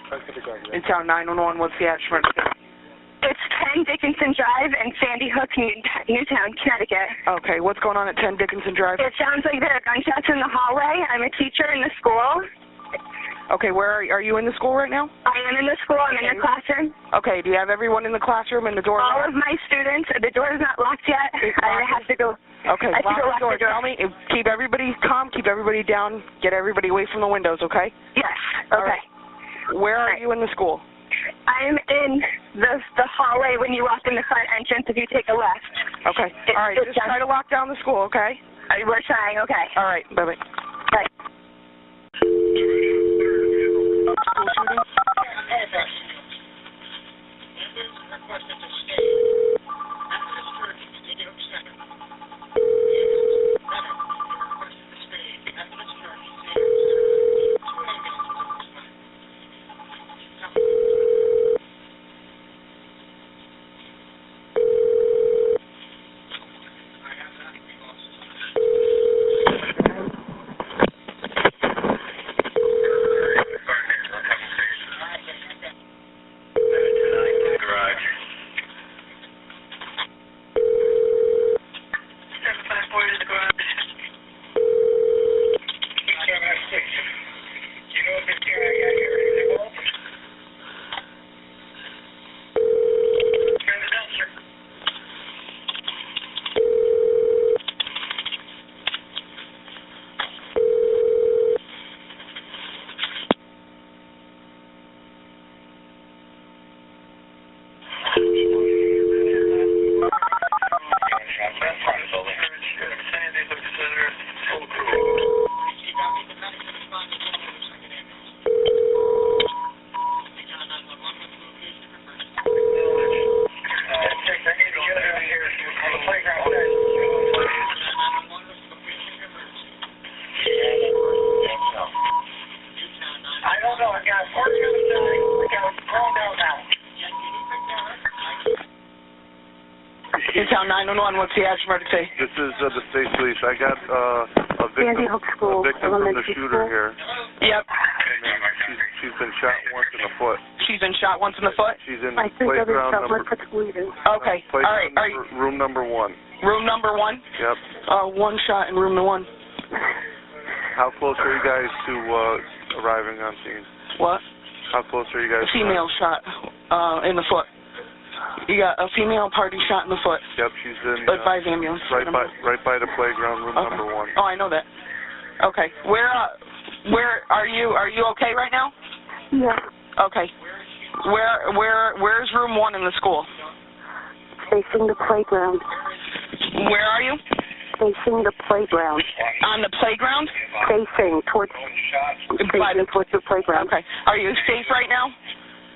Newtown 911, what's the address emergency? It's 10 Dickinson Drive in Sandy Hook, Newtown, Connecticut. Okay, what's going on at 10 Dickinson Drive? It sounds like there are gunshots in the hallway. I'm a teacher in the school. Okay, where are you in the school right now? I am in the school. I'm in the classroom. Okay, do you have everyone in the classroom and the door All locked? of my students. The door is not locked yet. I have to go. Okay, lock the door. Tell me, keep everybody calm, keep everybody down, get everybody away from the windows, okay? Yes, okay. Right. Where are you in the school? I'm in the hallway when you walk in the front entrance if you take a left. Okay, all right, just try to lock down the school, okay? We're trying, okay. All right, bye-bye. Bye. Newtown 911, what's the address emergency? This is the state police. I got a victim from the shooter here. Yep. And she's been shot once in the foot. She's been shot once in the foot? She's in playground number... Okay. All right. Room number 1. Room number 1? Yep. One shot in room number 1. How close are you guys to arriving on scene? What? How close are you guys? Female shot in the foot. You got a female party shot in the foot. Yep, she's in... by the ambulance. Right by the playground, room number 1. Oh, I know that. Okay. Where are you? Are you okay right now? Yeah. Okay. Where's room 1 in the school? Facing the playground. Where are you? Facing the playground. On the playground? Facing towards the playground. Okay. Are you safe right now?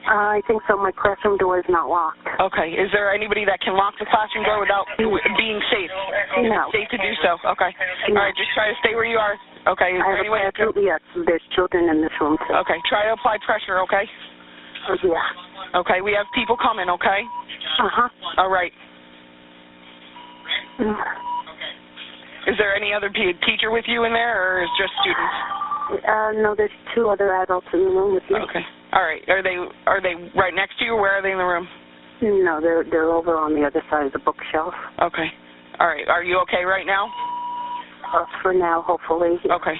I think so. My classroom door is not locked. Okay. Is there anybody that can lock the classroom door without being safe? No. Safe to do so. Okay. No. All right. Just try to stay where you are. Okay. Is there any way? Yes. There's children in this room too. Okay. Try to apply pressure. Okay. Yeah. Okay. We have people coming. Okay. All right. Is there any other teacher with you in there, or is just students? No, there's 2 other adults in the room with me. Okay. All right. Are they right next to you, or where are they in the room? No, they're over on the other side of the bookshelf. Okay. All right. Are you okay right now? For now, hopefully. Okay.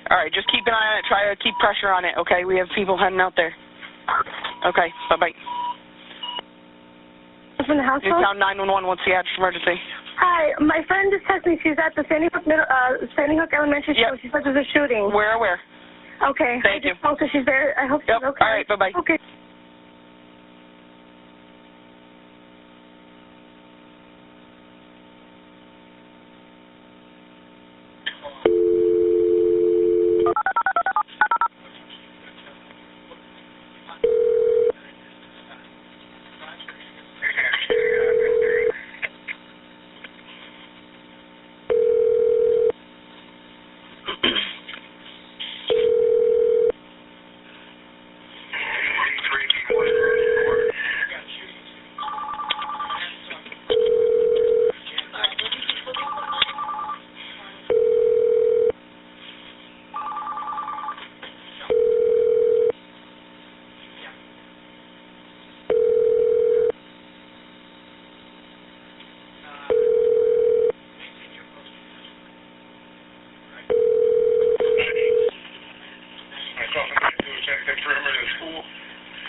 All right. Just keep an eye on it. Try to keep pressure on it. Okay. We have people heading out there. Okay. Bye-bye. From the house phone? Newtown 911. What's the address emergency? Hi. My friend just texted me. She's at the Sandy Hook Elementary School. She said there's a shooting. Where? Okay. Thank you. So she's there. I hope she's okay. All right. Bye-bye. Okay.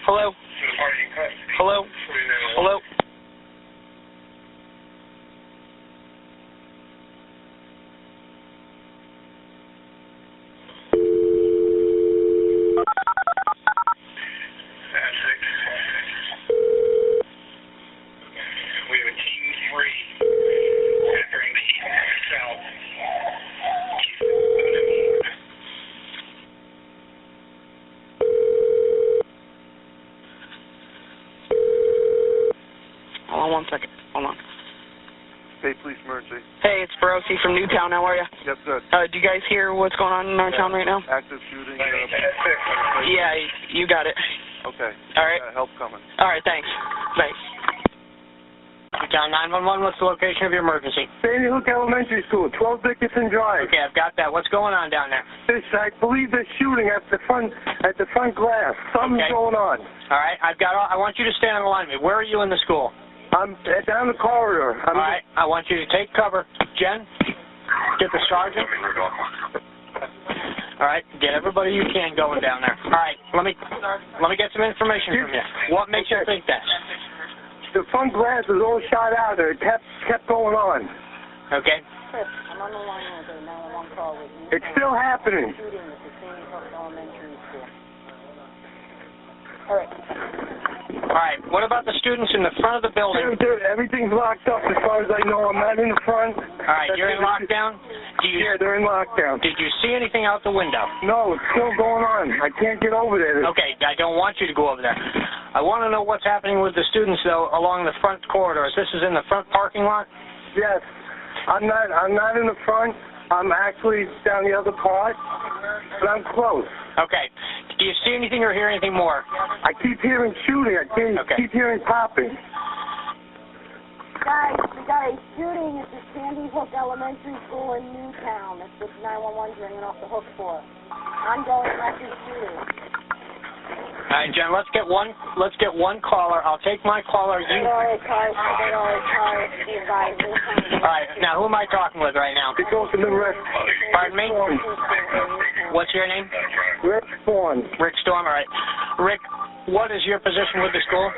Hello? Hello? Hello? We have a team 3 entering the south. Hold on 1 second. Hold on. Hey, police emergency. Hey, it's Prosecutors from Newtown. How are you? Yep, good. Do you guys hear what's going on in our town right now? Active shooting. Yeah, you got it. Okay. All right. Help coming. All right, thanks. Thanks. Newtown 911, what's the location of your emergency? Sandy Hook Elementary School, 12 Dickinson Drive. Okay, I've got that. What's going on down there? I believe they're shooting at the front glass. Something's going on. All right, I want you to stay on the line with me. Where are you in the school? I'm down the corridor. All right, I want you to take cover. Jen, get the sergeant. All right, get everybody you can going down there. All right, let me get some information from you. What makes you think that? The front glass was all shot out there. It kept going on. Okay. Chris, I'm on the line with a 911 call with you. It's still happening. Shooting at the Sandy Hook Elementary School. All right. All right, what about the students in the front of the building? Dude, everything's locked up as far as I know. I'm not in the front. All right, you're in lockdown? Yeah, they're in lockdown. Did you see anything out the window? No, it's still going on. I can't get over there. Okay, I don't want you to go over there. I want to know what's happening with the students, though, along the front corridors. This is in the front parking lot? Yes. I'm not in the front. I'm actually down the other part, but I'm close. Okay. Do you see anything or hear anything more? I keep hearing shooting. I keep hearing popping. Guys, we got a shooting at the Sandy Hook Elementary School in Newtown. That's what 911's ringing off the hook for. Ongoing active shooting. All right, Jen, let's get one caller. I'll take my caller. You. All right, now who am I talking with right now? You're talking to Rick. Pardon me? What's your name? Rick Storm. Rick Storm, all right. Rick, what is your position with the school?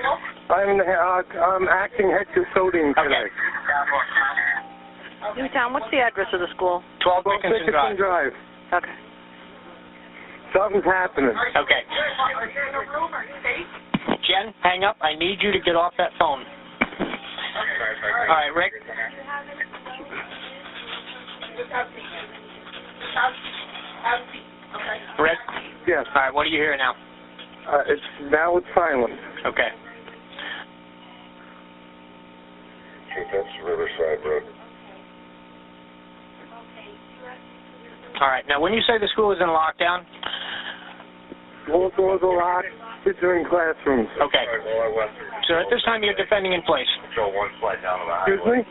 I'm acting head custodian today. Okay. Newtown, what's the address of the school? 12 Dickinson Drive. Okay. Something's happening. Okay. Jen, hang up. I need you to get off that phone. All right, Rick. Rick? Yes. All right, what do you hear now? It's silent. Okay. That's Riverside Road. All right, now when you say the school is in lockdown? All doors are locked. Kids are in classrooms. Okay. So at this time you're defending in place? Excuse me?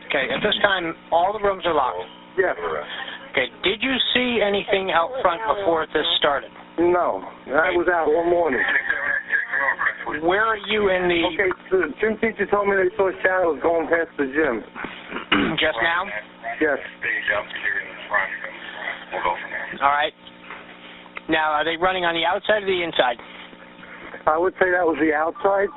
Okay, at this time all the rooms are locked? Yes. Okay, did you see anything out front before this started? No, I was out all morning. Where are you in the... Okay, the gym teacher told me they saw shadows going past the gym. Just now? Yes. All right. Now, are they running on the outside or the inside? I would say that was the outside.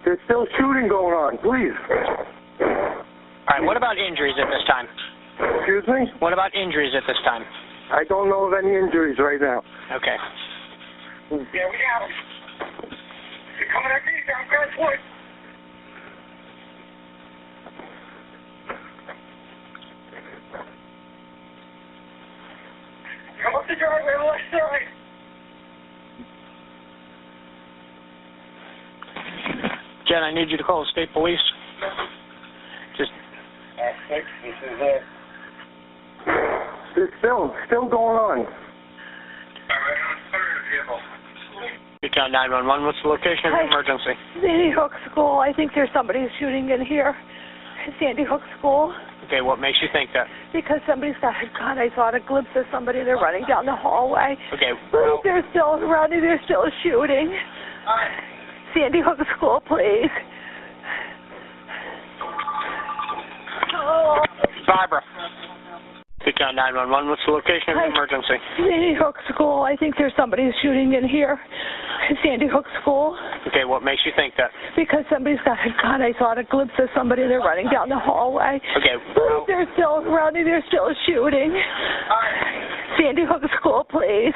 There's still shooting going on. Please. All right, what about injuries at this time? Excuse me? What about injuries at this time? I don't know of any injuries right now. Okay. Yeah, we got them. They're coming at me down Grand Point. Come up the driveway on the left side. Jen, I need you to call the state police. Just... This is it. It's still going on. Newtown 911, what's the location of the emergency? Sandy Hook School. I think there's somebody shooting in here. Sandy Hook School. Okay, what makes you think that? Because somebody's got a gun. I saw a glimpse of somebody. They're running down the hallway. Okay, well... They're still running. They're still shooting. Sandy Hook School, please. Barbara. Newtown 911, what's the location of the emergency? Sandy Hook School. I think there's somebody shooting in here. Sandy Hook School. Okay, what makes you think that? Because somebody's got a gun. I saw a glimpse of somebody. They're running down the hallway. Okay. They're still running. They're still shooting. Sandy Hook School, please.